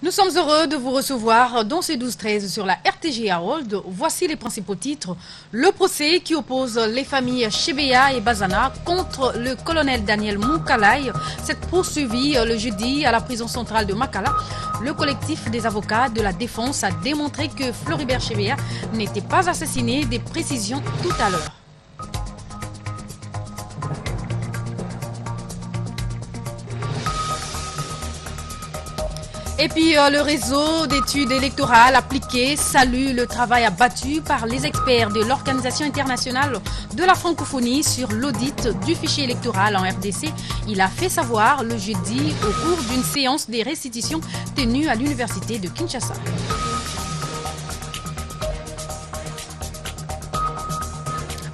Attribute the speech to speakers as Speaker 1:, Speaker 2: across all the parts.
Speaker 1: Nous sommes heureux de vous recevoir dans ce 12-13 sur la RTG Harold. Voici les principaux titres. Le procès qui oppose les familles Chebeya et Bazana contre le colonel Daniel Moukalaï s'est poursuivi le jeudi à la prison centrale de Makala. Le collectif des avocats de la défense a démontré que Floribert Chebeya n'était pas assassiné. Des précisions tout à l'heure. Et puis le réseau d'études électorales appliquées salue le travail abattu par les experts de l'Organisation internationale de la francophonie sur l'audit du fichier électoral en RDC. Il a fait savoir le jeudi au cours d'une séance des restitutions tenue à l'université de Kinshasa.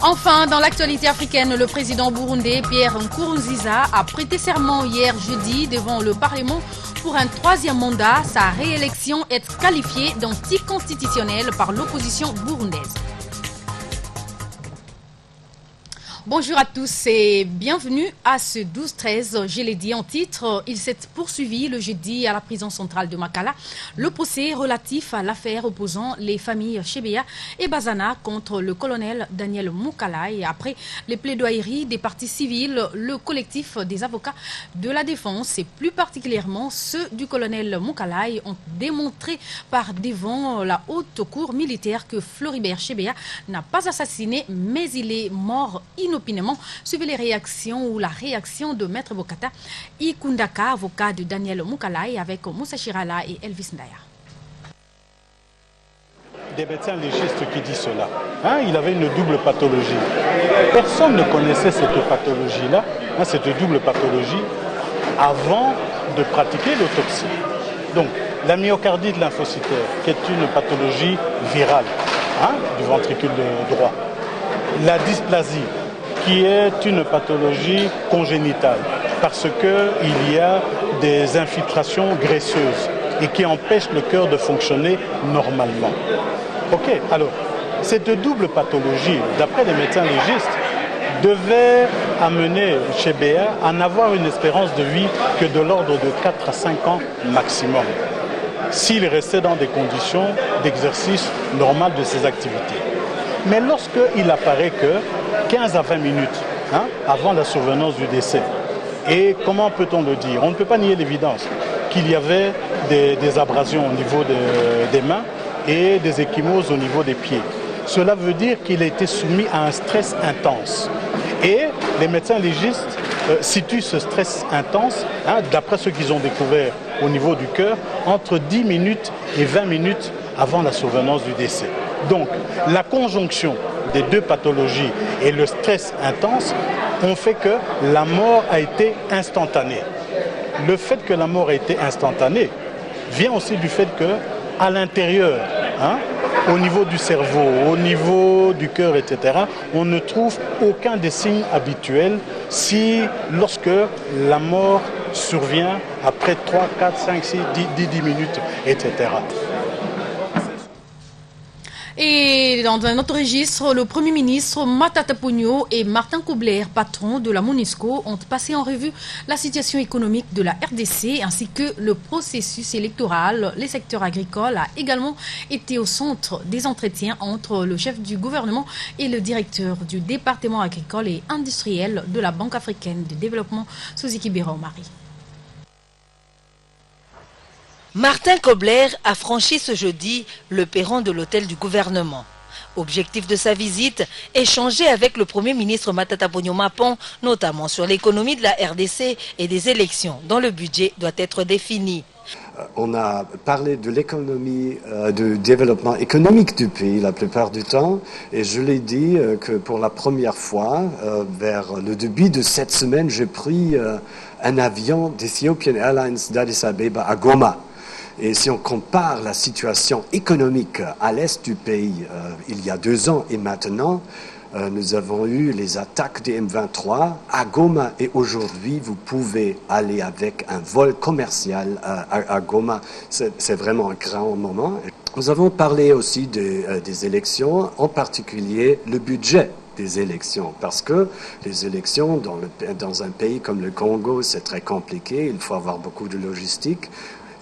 Speaker 1: Enfin, dans l'actualité africaine, le président burundais Pierre Nkurunziza a prêté serment hier jeudi devant le Parlement pour un troisième mandat. Sa réélection est qualifiée d'anticonstitutionnelle par l'opposition burundaise. Bonjour à tous et bienvenue à ce 12-13. Je l'ai dit en titre, il s'est poursuivi le jeudi à la prison centrale de Makala. Le procès relatif à l'affaire opposant les familles Chebeya et Bazana contre le colonel Daniel Moukalaï. Après les plaidoyeries des parties civiles, le collectif des avocats de la défense et plus particulièrement ceux du colonel Moukalaï ont démontré par devant la haute cour militaire que Floribert Chebeya n'a pas assassiné mais il est mort inopinément. Suivez les réactions ou la réaction de Maître Bokata Ikundaka, avocat de Daniel Moukalaï, avec Moussa Chirala et Elvis Ndaya.
Speaker 2: Des médecins légistes qui disent cela. Il avait une double pathologie. Personne ne connaissait cette pathologie-là, cette double pathologie, avant de pratiquer l'autopsie. Donc, la myocardite lymphocytaire, qui est une pathologie virale du ventricule droit. La dysplasie, qui est une pathologie congénitale, parce qu'il y a des infiltrations graisseuses et qui empêchent le cœur de fonctionner normalement. Ok, alors, cette double pathologie, d'après les médecins légistes, devait amener Chebeya à n'avoir une espérance de vie que de l'ordre de 4 à 5 ans maximum, s'il restait dans des conditions d'exercice normal de ses activités. Mais lorsqu'il apparaît que 15 à 20 minutes avant la survenance du décès, et comment peut-on le dire? On ne peut pas nier l'évidence qu'il y avait des abrasions au niveau des mains et des ecchymoses au niveau des pieds. Cela veut dire qu'il a été soumis à un stress intense. Et les médecins légistes situent ce stress intense, d'après ce qu'ils ont découvert au niveau du cœur, entre 10 minutes et 20 minutes avant la survenance du décès. Donc, la conjonction des deux pathologies et le stress intense ont fait que la mort a été instantanée. Le fait que la mort a été instantanée vient aussi du fait que, à l'intérieur, au niveau du cerveau, au niveau du cœur, etc., on ne trouve aucun des signes habituels lorsque la mort survient après 3, 4, 5, 6, 10 minutes, etc.
Speaker 1: Et dans un autre registre, le Premier ministre Matata Ponyo et Martin Kobler, patron de la MONUSCO, ont passé en revue la situation économique de la RDC ainsi que le processus électoral. Les secteurs agricoles a également été au centre des entretiens entre le chef du gouvernement et le directeur du département agricole et industriel de la Banque africaine de développement, Suzuki Biraumari.
Speaker 3: Martin Kobler a franchi ce jeudi le perron de l'hôtel du gouvernement. Objectif de sa visite, échanger avec le Premier ministre Matata Ponyo Mapon, notamment sur l'économie de la RDC et des élections dont le budget doit être défini.
Speaker 4: On a parlé de l'économie, du développement économique du pays la plupart du temps, et je l'ai dit que pour la première fois, vers le début de cette semaine, j'ai pris un avion d'Ethiopian Airlines d'Addis Abeba à Goma. Et si on compare la situation économique à l'est du pays, il y a 2 ans et maintenant, nous avons eu les attaques des M23 à Goma et aujourd'hui, vous pouvez aller avec un vol commercial à Goma. C'est vraiment un grand moment. Nous avons parlé aussi des élections, en particulier le budget des élections, parce que les élections dans un pays comme le Congo, c'est très compliqué, il faut avoir beaucoup de logistique.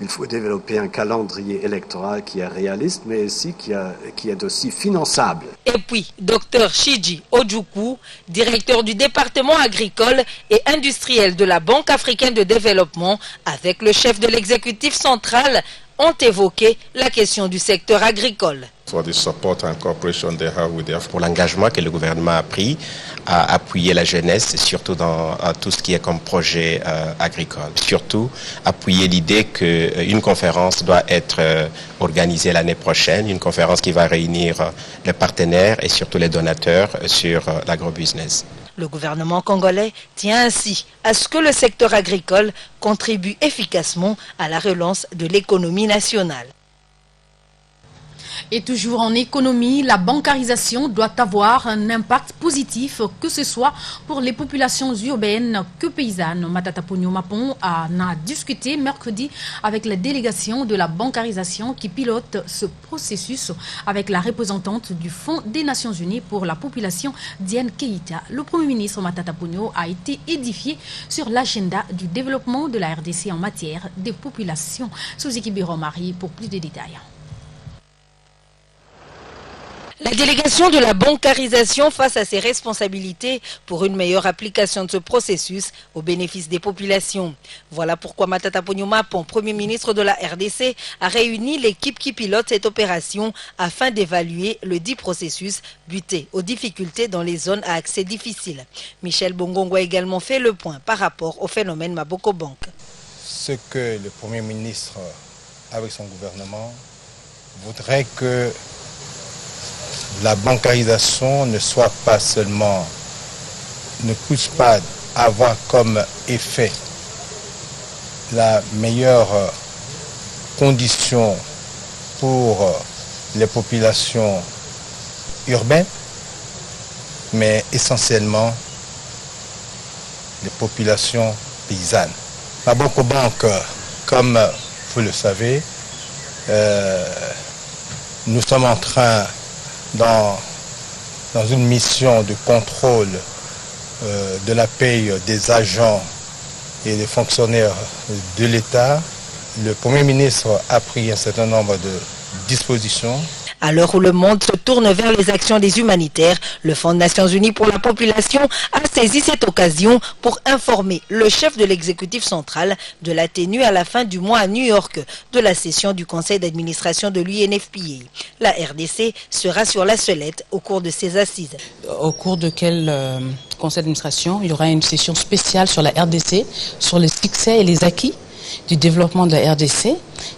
Speaker 4: il faut développer un calendrier électoral qui est réaliste, mais aussi qui est aussi finançable.
Speaker 3: Et puis, Dr Shiji Ojukwu, directeur du département agricole et industriel de la Banque africaine de développement, avec le chef de l'exécutif central, ont évoqué la question du secteur agricole.
Speaker 5: Pour l'engagement que le gouvernement a pris à appuyer la jeunesse, surtout dans tout ce qui est comme projet agricole. Surtout, appuyer l'idée qu'une conférence doit être organisée l'année prochaine, une conférence qui va réunir les partenaires et surtout les donateurs sur l'agrobusiness.
Speaker 3: Le gouvernement congolais tient ainsi à ce que le secteur agricole contribue efficacement à la relance de l'économie nationale.
Speaker 1: Et toujours en économie, la bancarisation doit avoir un impact positif, que ce soit pour les populations urbaines que paysannes. Matata Ponyo Mapon en a discuté mercredi avec la délégation de la bancarisation qui pilote ce processus avec la représentante du Fonds des Nations Unies pour la population, Diane Keïta. Le Premier ministre Matata Ponyo a été édifié sur l'agenda du développement de la RDC en matière de population. Souziki Biromari pour plus de détails.
Speaker 3: La délégation de la bancarisation face à ses responsabilités pour une meilleure application de ce processus au bénéfice des populations. Voilà pourquoi Matata Ponyo Mapon, Premier ministre de la RDC, a réuni l'équipe qui pilote cette opération afin d'évaluer le dit processus buté aux difficultés dans les zones à accès difficile. Michel Bongongo a également fait le point par rapport au phénomène Maboko Bank.
Speaker 6: Ce que le Premier ministre, avec son gouvernement, voudrait que la bancarisation ne soit pas seulement, ne puisse pas avoir comme effet la meilleure condition pour les populations urbaines, mais essentiellement les populations paysannes. Maboko Bank, comme vous le savez, nous sommes en train dans une mission de contrôle de la paye des agents et des fonctionnaires de l'État. Le Premier ministre a pris un certain nombre de dispositions.
Speaker 3: À l'heure où le monde se tourne vers les actions des humanitaires, le Fonds des Nations Unies pour la population a saisi cette occasion pour informer le chef de l'exécutif central de la tenue à la fin du mois à New York de la session du conseil d'administration de l'UNFPA. La RDC sera sur la sellette au cours de ces assises.
Speaker 7: Au cours de quel conseil d'administration, il y aura une session spéciale sur la RDC, sur les succès et les acquis du développement de la RDC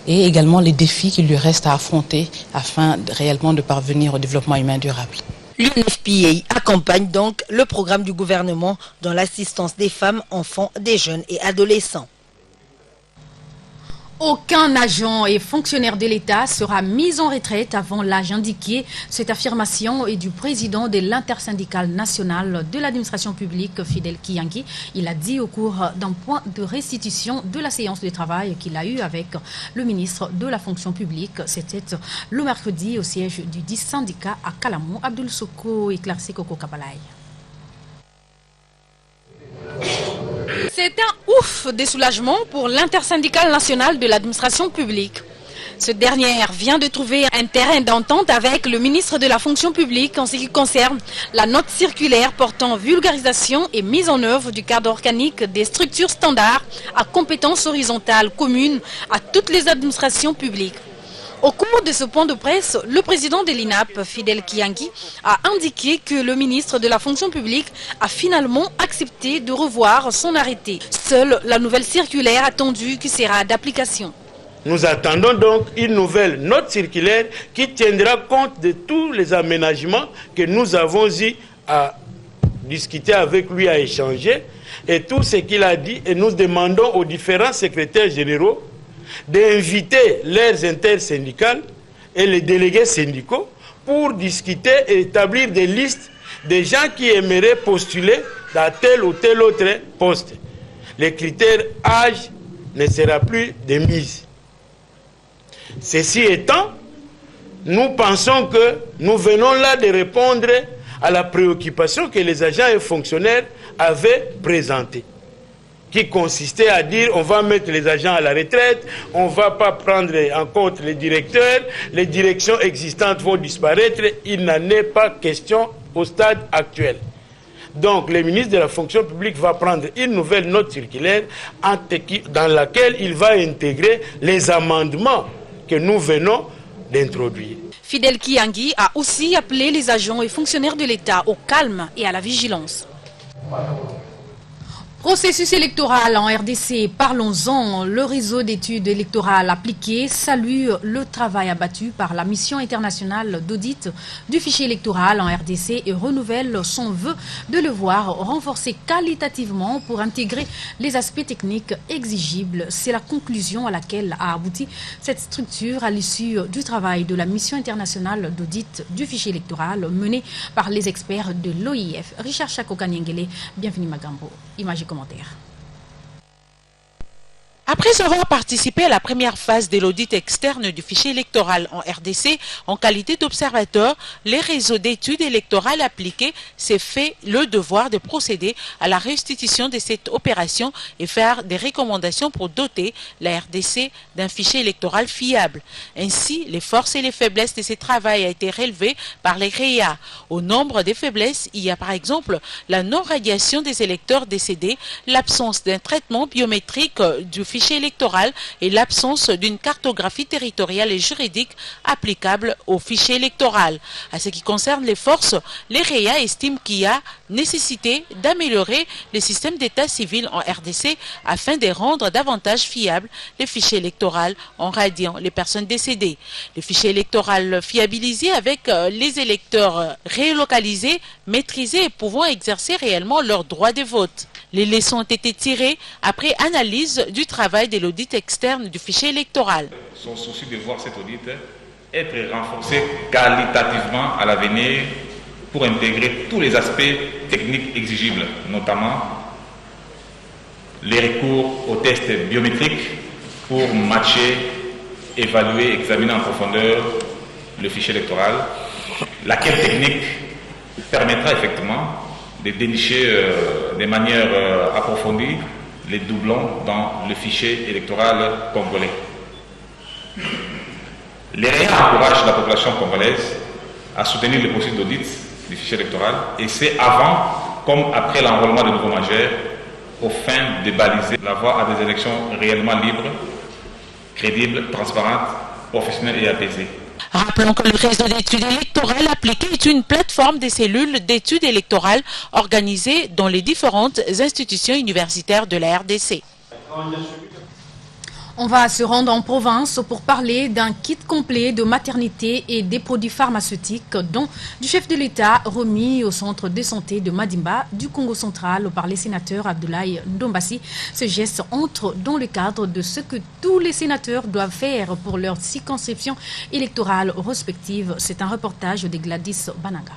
Speaker 7: et également les défis qu'il lui reste à affronter afin réellement de parvenir au développement humain durable.
Speaker 3: L'UNFPA accompagne donc le programme du gouvernement dans l'assistance des femmes, enfants, des jeunes et adolescents.
Speaker 1: Aucun agent et fonctionnaire de l'État sera mis en retraite avant l'âge indiqué. Cette affirmation est du président de l'intersyndicale nationale de l'administration publique, Fidel Kiyangi. Il a dit au cours d'un point de restitution de la séance de travail qu'il a eu avec le ministre de la fonction publique. C'était le mercredi au siège du 10 syndicat à Kalamou. Abdul Soko et Clarcy Koko Kabalaï. C'est un ouf de soulagement pour l'intersyndicale nationale de l'administration publique. Ce dernier vient de trouver un terrain d'entente avec le ministre de la fonction publique en ce qui concerne la note circulaire portant vulgarisation et mise en œuvre du cadre organique des structures standards à compétences horizontales communes à toutes les administrations publiques. Au cours de ce point de presse, le président de l'INAP, Fidel Kiyangi, a indiqué que le ministre de la fonction publique a finalement accepté de revoir son arrêté. Seule la nouvelle circulaire attendue qui sera d'application.
Speaker 8: Nous attendons donc une nouvelle note circulaire qui tiendra compte de tous les aménagements que nous avons eu à discuter avec lui, à échanger, et tout ce qu'il a dit. Et nous demandons aux différents secrétaires généraux d'inviter leurs intersyndicales et les délégués syndicaux pour discuter et établir des listes des gens qui aimeraient postuler dans tel ou tel autre poste. Les critères âge ne sera plus de mise. Ceci étant, nous pensons que nous venons là de répondre à la préoccupation que les agents et fonctionnaires avaient présentée, qui consistait à dire on va mettre les agents à la retraite, on ne va pas prendre en compte les directeurs, les directions existantes vont disparaître. Il n'en est pas question au stade actuel. Donc, le ministre de la fonction publique va prendre une nouvelle note circulaire dans laquelle il va intégrer les amendements que nous venons d'introduire.
Speaker 1: Fidel Kiangui a aussi appelé les agents et fonctionnaires de l'État au calme et à la vigilance. Processus électoral en RDC, parlons-en. Le réseau d'études électorales appliquées salue le travail abattu par la mission internationale d'audit du fichier électoral en RDC et renouvelle son vœu de le voir renforcé qualitativement pour intégrer les aspects techniques exigibles. C'est la conclusion à laquelle a abouti cette structure à l'issue du travail de la mission internationale d'audit du fichier électoral menée par les experts de l'OIF. Richard Chakokanyengele, bienvenue Magambo. Image et commentaires.
Speaker 9: Après avoir participé à la première phase de l'audit externe du fichier électoral en RDC, en qualité d'observateur, les réseaux d'études électorales appliquées s'est fait le devoir de procéder à la restitution de cette opération et faire des recommandations pour doter la RDC d'un fichier électoral fiable. Ainsi, les forces et les faiblesses de ce travail a été relevées par les REA. Au nombre des faiblesses, il y a par exemple la non-radiation des électeurs décédés, l'absence d'un traitement biométrique du fichier électoral et l'absence d'une cartographie territoriale et juridique applicable au fichier électoral. À ce qui concerne les forces, les REA estiment qu'il y a nécessité d'améliorer le système d'état civil en RDC afin de rendre davantage fiable les fichiers électoraux en radiant les personnes décédées. Le fichier électoral fiabilisé avec les électeurs relocalisés, maîtrisés et pouvant exercer réellement leur droit de vote. Les leçons ont été tirées après analyse du travail de l'audit externe du fichier électoral.
Speaker 10: Son souci de voir cet audit être renforcé qualitativement à l'avenir pour intégrer tous les aspects techniques exigibles, notamment les recours aux tests biométriques pour matcher, évaluer, examiner en profondeur le fichier électoral, laquelle technique permettra effectivement de dénicher de manière approfondie les doublons dans le fichier électoral congolais. Les REA encouragent la population congolaise à soutenir le processus d'audit du fichier électoral, et c'est avant comme après l'enrôlement de nouveaux majeurs, aux fins de baliser la voie à des élections réellement libres, crédibles, transparentes, professionnelles et apaisées.
Speaker 9: Rappelons que le réseau d'études électorales appliquées est une plateforme des cellules d'études électorales organisées dans les différentes institutions universitaires de la RDC.
Speaker 1: On va se rendre en province pour parler d'un kit complet de maternité et des produits pharmaceutiques, dont du chef de l'État remis au centre de santé de Madimba du Congo central par les sénateurs Abdoulaye Ndombassi. Ce geste entre dans le cadre de ce que tous les sénateurs doivent faire pour leur circonscription électorale respective. C'est un reportage de Gladys Banaga.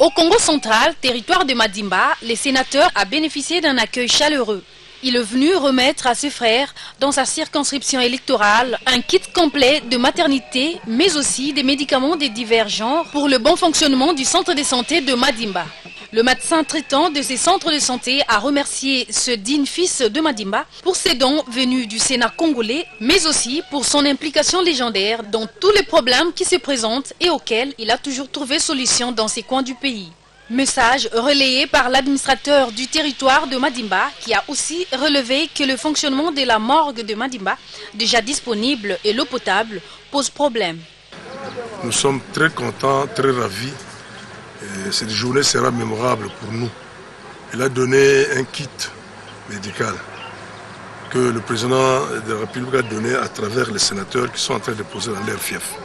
Speaker 1: Au Congo central, territoire de Madimba, les sénateurs ont bénéficié d'un accueil chaleureux. Il est venu remettre à ses frères, dans sa circonscription électorale, un kit complet de maternité, mais aussi des médicaments de divers genres pour le bon fonctionnement du centre de santé de Madimba. Le médecin traitant de ces centres de santé a remercié ce digne fils de Madimba pour ses dons venus du Sénat congolais, mais aussi pour son implication légendaire dans tous les problèmes qui se présentent et auxquels il a toujours trouvé solution dans ces coins du pays. Message relayé par l'administrateur du territoire de Madimba qui a aussi relevé que le fonctionnement de la morgue de Madimba, déjà disponible et l'eau potable, pose problème.
Speaker 11: Nous sommes très contents, très ravis. Cette journée sera mémorable pour nous. Il a donné un kit médical que le président de la République a donné à travers les sénateurs qui sont en train de poser dans leur fief.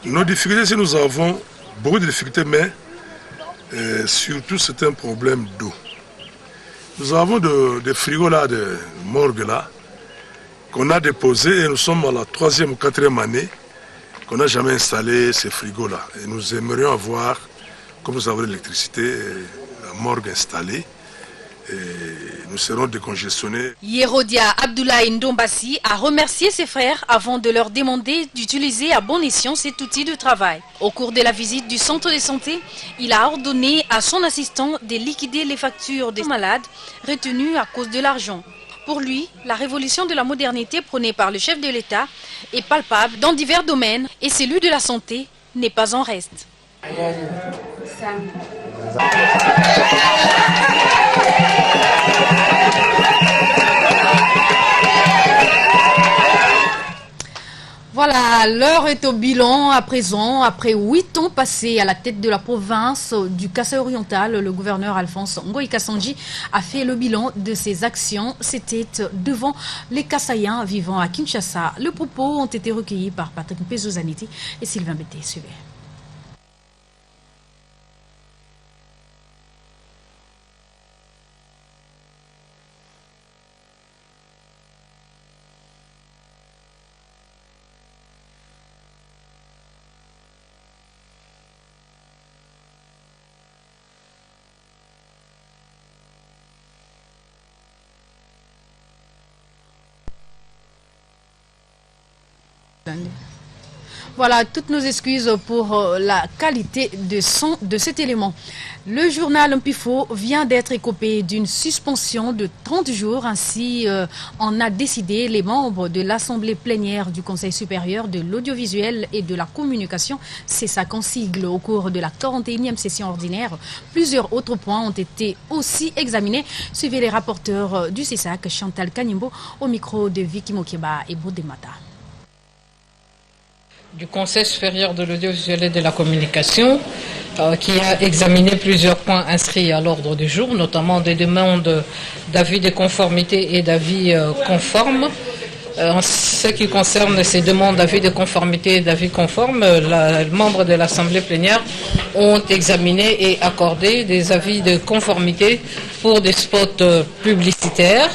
Speaker 11: Nos difficultés, c'est nous avons beaucoup de difficultés, mais surtout c'est un problème d'eau. Nous avons des frigos là, des morgues là, qu'on a déposés et nous sommes à la 3e ou 4e année qu'on n'a jamais installé ces frigos là. Et nous aimerions avoir, comme nous avons l'électricité, la morgue installée. et nous serons décongestionnés.
Speaker 1: Yerodia Abdoulaye Ndombassi a remercié ses frères avant de leur demander d'utiliser à bon escient cet outil de travail. Au cours de la visite du centre de santé, il a ordonné à son assistant de liquider les factures des malades retenues à cause de l'argent. Pour lui, la révolution de la modernité prônée par le chef de l'État est palpable dans divers domaines et celui de la santé n'est pas en reste. Voilà, l'heure est au bilan à présent. Après 8 ans passés à la tête de la province du Kasaï oriental, le gouverneur Alphonse Ngoï Kassanji a fait le bilan de ses actions. C'était devant les Kasaïens vivant à Kinshasa. Les propos ont été recueillis par Patrick Mpezozaniti et Sylvain Bété. Suivez. Voilà, toutes nos excuses pour la qualité de son de cet élément. Le journal Mpifo vient d'être écopé d'une suspension de 30 jours. Ainsi en a décidé les membres de l'Assemblée plénière du Conseil supérieur de l'audiovisuel et de la communication. C'est ça qu'en sigle. Au cours de la 41e session ordinaire, plusieurs autres points ont été aussi examinés. Suivez les rapporteurs du CESAC, Chantal Kanimbo, au micro de Vicky Mokeba et Bodemata.
Speaker 12: Du Conseil supérieur de l'audiovisuel et de la communication qui a examiné plusieurs points inscrits à l'ordre du jour, notamment des demandes d'avis de conformité et d'avis conformes. En ce qui concerne ces demandes d'avis de conformité et d'avis conformes, les membres de l'Assemblée plénière ont examiné et accordé des avis de conformité pour des spots publicitaires.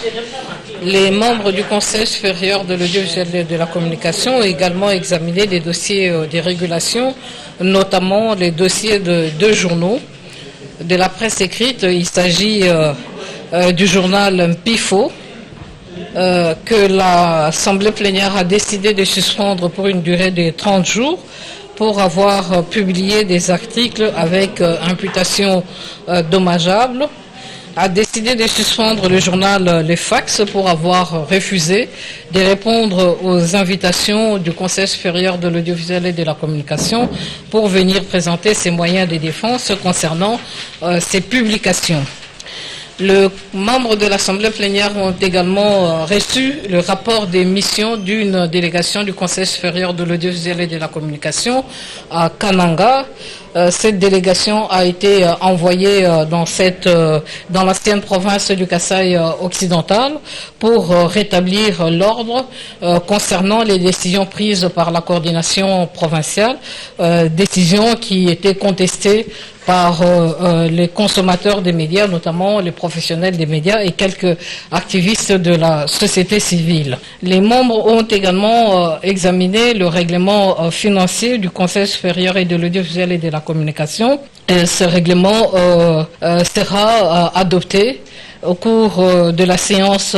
Speaker 12: Les membres du Conseil supérieur de l'audiovisuel et de la communication ont également examiné des dossiers de régulation, notamment les dossiers de deux journaux de la presse écrite. Il s'agit du journal Mpifo, que l'Assemblée plénière a décidé de suspendre pour une durée de 30 jours pour avoir publié des articles avec imputation dommageable, a décidé de suspendre le journal Les Fax pour avoir refusé de répondre aux invitations du Conseil supérieur de l'audiovisuel et de la communication pour venir présenter ses moyens de défense concernant ces publications. Les membres de l'Assemblée plénière ont également reçu le rapport des missions d'une délégation du Conseil supérieur de l'audiovisuel et de la communication à Kananga. Cette délégation a été envoyée dans l'ancienne province du Kasaï occidental pour rétablir l'ordre concernant les décisions prises par la coordination provinciale, décisions qui étaient contestées par les consommateurs des médias, notamment les professionnels des médias et quelques activistes de la société civile. Les membres ont également examiné le règlement financier du Conseil supérieur et de l'audiovisuel et de la communication. Ce règlement sera adopté au cours de la séance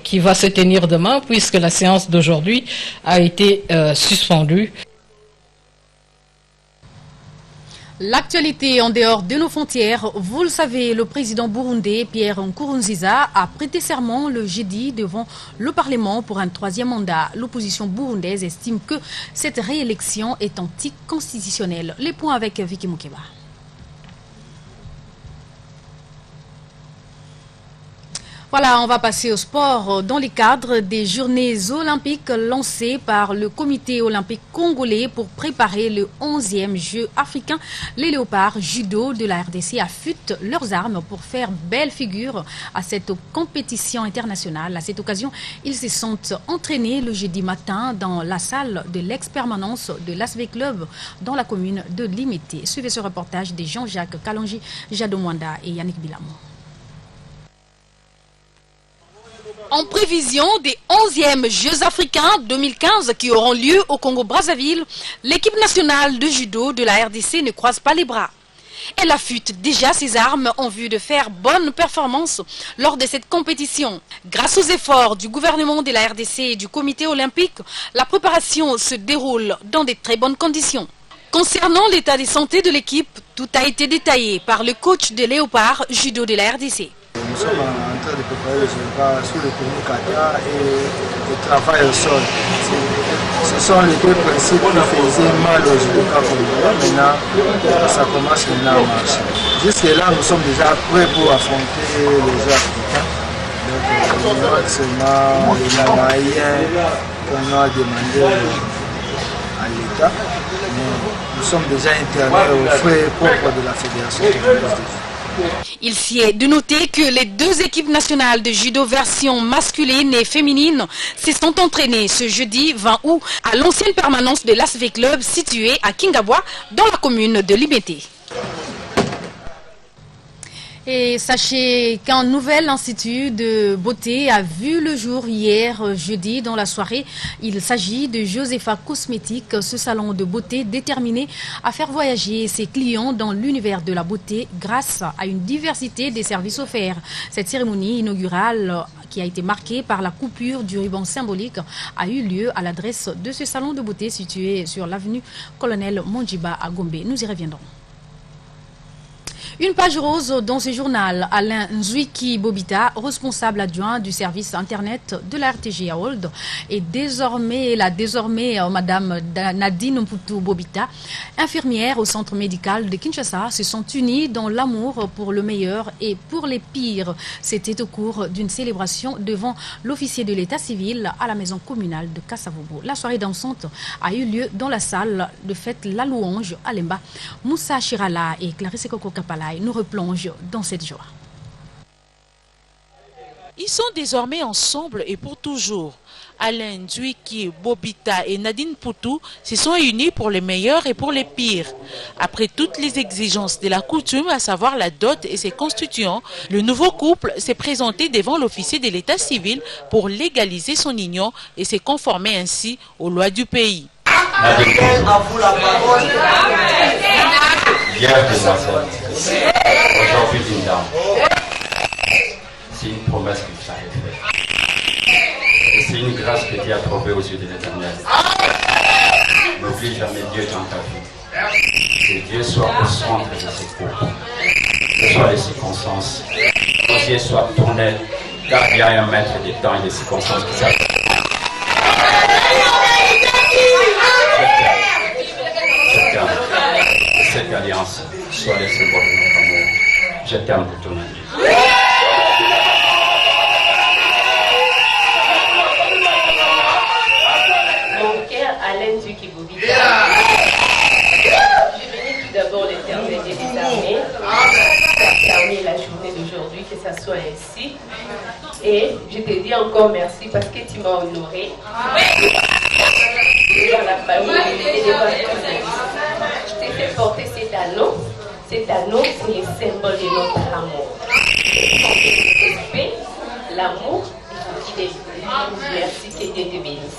Speaker 12: qui va se tenir demain, puisque la séance d'aujourd'hui a été suspendue.
Speaker 1: L'actualité en dehors de nos frontières, vous le savez, le président burundais Pierre Nkurunziza a prêté serment le jeudi devant le Parlement pour un 3e mandat. L'opposition burundaise estime que cette réélection est anticonstitutionnelle. Les points avec Vicky Mokeba. Voilà, on va passer au sport. Dans le cadre des journées olympiques lancées par le comité olympique congolais pour préparer le 11e jeu africain, les léopards judo de la RDC affûtent leurs armes pour faire belle figure à cette compétition internationale. À cette occasion, ils se sont entraînés le jeudi matin dans la salle de l'ex-permanence de l'ASV Club dans la commune de Limité. Suivez ce reportage de Jean-Jacques Kalonji, Jado Mwanda et Yannick Bilamo. En prévision des 11e Jeux africains 2015 qui auront lieu au Congo-Brazzaville, l'équipe nationale de judo de la RDC ne croise pas les bras. Elle affûte déjà ses armes en vue de faire bonne performance lors de cette compétition. Grâce aux efforts du gouvernement de la RDC et du comité olympique, la préparation se déroule dans de très bonnes conditions. Concernant l'état de santé de l'équipe, tout a été détaillé par le coach de Léopard Judo de la RDC.
Speaker 13: Nous sommes en train de préparer les Jeux sur le tournoi Kata et le travail au sol. Ce sont les deux principes qui faisaient mal aux judokas congolais. Maintenant, ça commence maintenant à marcher. Jusque-là, nous sommes déjà prêts pour affronter les Jeux africains. Donc, il y aura seulement les moyens qu'on a demandé à l'État. Mais nous sommes déjà internés aux frais propres de la Fédération congolaise de judo.
Speaker 1: Il s'y est de noter que les deux équipes nationales de judo version masculine et féminine se sont entraînées ce jeudi 20 août à l'ancienne permanence de l'ASV Club située à Kingabwa dans la commune de Limete. Et sachez qu'un nouvel institut de beauté a vu le jour hier jeudi dans la soirée. Il s'agit de Josepha Cosmétiques, ce salon de beauté déterminé à faire voyager ses clients dans l'univers de la beauté grâce à une diversité des services offerts. Cette cérémonie inaugurale qui a été marquée par la coupure du ruban symbolique a eu lieu à l'adresse de ce salon de beauté situé sur l'avenue Colonel Mondjiba à Gombe. Nous y reviendrons. Une page rose dans ce journal, Alain Nzuiki Bobita, responsable adjoint du service internet de la RTG World, et désormais Madame Nadine Mputu Bobita, infirmière au centre médical de Kinshasa, se sont unis dans l'amour pour le meilleur et pour les pires. C'était au cours d'une célébration devant l'officier de l'état civil à la maison communale de Kassavobo. La soirée dansante a eu lieu dans la salle de fête La Louange à Lemba. Moussa Chirala et Clarisse Koko Kapala nous replonge dans cette joie.
Speaker 9: Ils sont désormais ensemble et pour toujours. Alain Nzuiki Bobita et Nadine Poutou se sont unis pour les meilleurs et pour les pires. Après toutes les exigences de la coutume, à savoir la dot et ses constituants, le nouveau couple s'est présenté devant l'officier de l'état civil pour légaliser son union et s'est conformé ainsi aux lois du pays.
Speaker 14: Bien demoiselle, aujourd'hui d'une dame, c'est une promesse que tu as faite. Et c'est une grâce que tu as trouvée aux yeux de l'Éternel. N'oublie jamais Dieu dans ta vie. Que Dieu soit au centre de ce couple. Que ce soit les circonstances. Que Dieu soit tourné, car il y a un maître des temps et des circonstances qui s'appellent. Cette alliance soit le symbole de notre amour. Je t'aime pour ton ami.
Speaker 15: Mon cœur Alain Nzuiki Bobita. Je bénis tout d'abord l'Éternel des armées qui a permis la journée d'aujourd'hui que ça soit ainsi. Et je te dis encore merci parce que tu m'as honoré. Dans la famille et devant tous les je t'ai fait porter cet anneau. Cet anneau, c'est le symbole de notre amour. Le respect, l'amour et la fidélité. Merci, que Dieu te bénisse.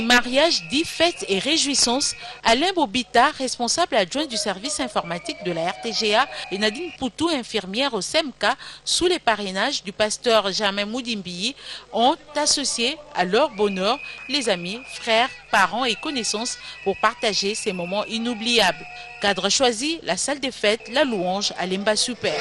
Speaker 9: Mariage dit fête et réjouissance. Alain Bobita, responsable adjoint du service informatique de la RTGA, et Nadine Poutou, infirmière au SEMK, sous les parrainages du pasteur Germain Moudimbi, ont associé à leur bonheur les amis, frères, parents et connaissances pour partager ces moments inoubliables. Cadre choisi, la salle des fêtes, La Louange à Lemba Super.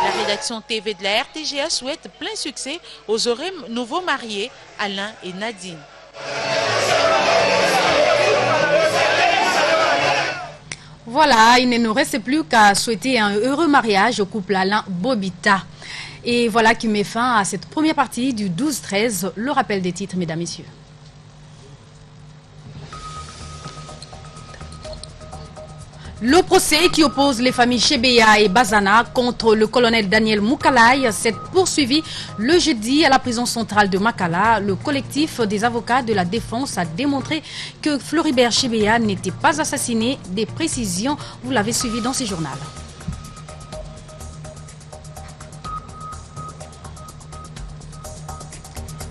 Speaker 9: La rédaction TV de la RTGA souhaite plein succès aux heureux nouveaux mariés Alain et Nadine.
Speaker 1: Voilà, il ne nous reste plus qu'à souhaiter un heureux mariage au couple Alain Bobita. Et voilà qui met fin à cette première partie du 12-13, le rappel des titres, mesdames, messieurs. Le procès qui oppose les familles Chebeya et Bazana contre le colonel Daniel Moukalaï s'est poursuivi le jeudi à la prison centrale de Makala. Le collectif des avocats de la défense a démontré que Floribert Chebeya n'était pas assassiné. Des précisions, vous l'avez suivi dans ce journal.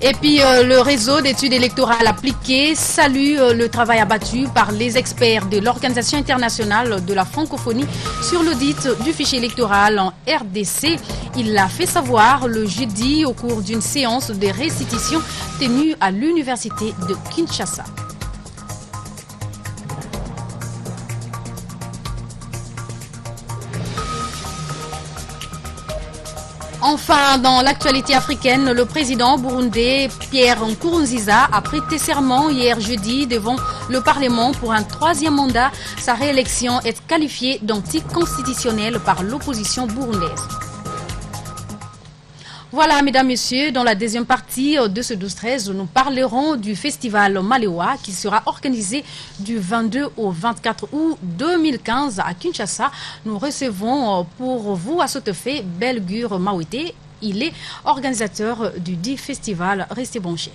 Speaker 1: Et puis le réseau d'études électorales appliquées salue le travail abattu par les experts de l'Organisation internationale de la francophonie sur l'audit du fichier électoral en RDC. Il l'a fait savoir le jeudi au cours d'une séance de restitution tenue à l'université de Kinshasa. Enfin, dans l'actualité africaine, le président burundais Pierre Nkurunziza a prêté serment hier jeudi devant le Parlement pour un troisième mandat. Sa réélection est qualifiée d'anticonstitutionnelle par l'opposition burundaise. Voilà, mesdames, messieurs, dans la deuxième partie de ce 12-13, nous parlerons du festival Malewa qui sera organisé du 22 au 24 août 2015 à Kinshasa. Nous recevons pour vous à Sotefé Belgur Mawete. Il est organisateur du dit festival. Restez branchés.